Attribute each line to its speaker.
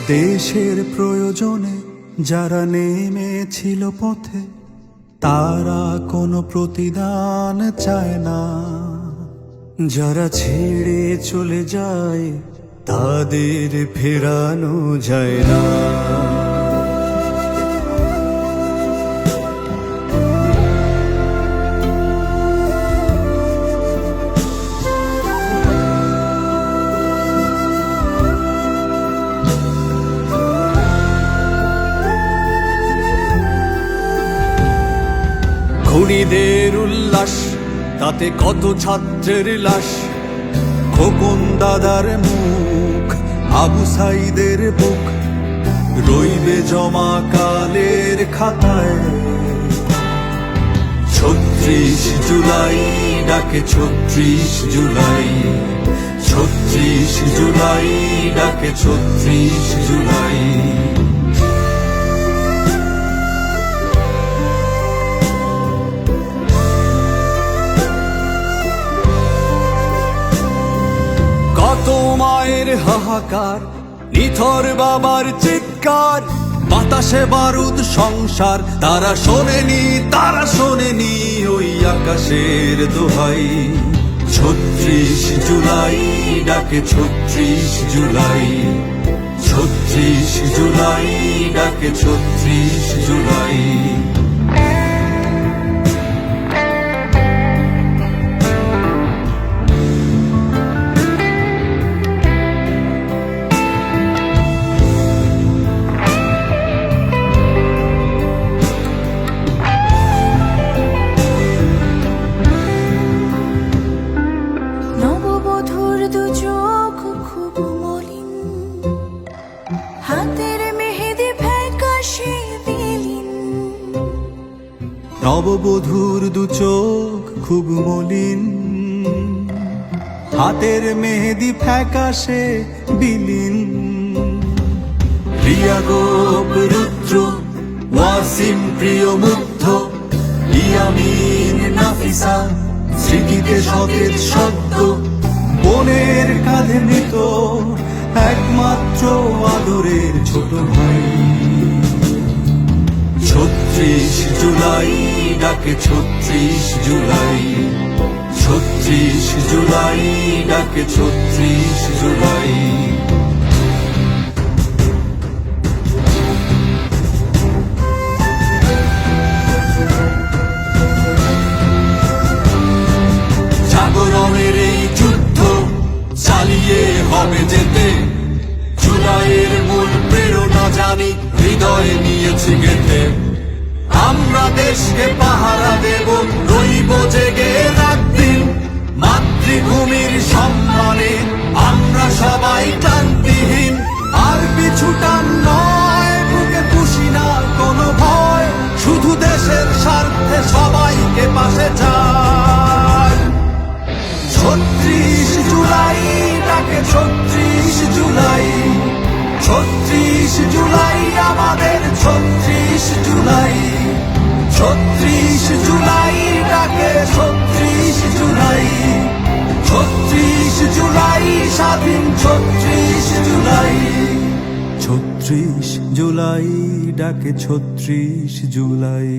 Speaker 1: দেশের প্রয়োজনে যারা নেমেছিল পথে, তারা কোনো প্রতিদান চায় না। যারা ছেড়ে চলে যায় তাদের ফেরানো যায় না। খুনিদের উল্লাস, তাতে কত ছাত্রের লাশ। খোকন দাদার মুখ, আবু সাইদের বুক রইবে জমা কালের খাতায়। ৩৬ জুলাই ডাকে ৩৬ জুলাই, ৩৬ জুলাই ডাকে ৩৬ জুলাই। কত মায়ের হাহাকার, নিথর বাবার চিৎকার, বাতাসে বারুদ সংসার। তারা শোনেনি ওই আকাশের দোহাই। ৩৬ জুলাই ডাকে ৩৬ জুলাই, ৩৬ জুলাই ডাকে ৩৬ জুলাই। নববধূর দু চোখ খুব মলিন, হাতের মেহেদি ফ্যাকাশে বিলীন। রিয়া গোপ রুদ্র, ওয়াসিম প্রিয় মুগ্ধ, ইয়ামিন নাফিসা স্মৃতিতে সতেজ শব্দ। বোনের কাঁধে মৃত একমাত্র আদরের ছোট ভাই। ৩৬ জুলাই ডাকে ৩৬ জুলাই, ৩৬ জুলাই ডাকে ৩৬ জুলাই। জাগরণের এই যুদ্ধ চালিয়ে হবে যেতে। জুলাইয়ের মূল প্রেরণা জানি, হৃদয়ে নিয়েছি গেঁথে। আমরা দেশকে পাহারা দেব, রইব জেগে রাত দিন। মাতৃভূমির সম্মানে আমরা সবাই ক্লান্তিহীন। আর পিছুটান নয়, বুকে পুষি না কোনো ভয়। শুধু দেশের স্বার্থে সবাইকে পাশে চায়। ৩৬ জুলাই ডাকে ৩৬ জুলাই, ৩৬ জুলাই আমাদের ৩৬ জুলাই। ৩৬ জুলাই ডাকে ৩৬ জুলাই, ৩৬ জুলাই স্বাধীন ৩৬ জুলাই। ৩৬ জুলাই ডাকে ৩৬ জুলাই।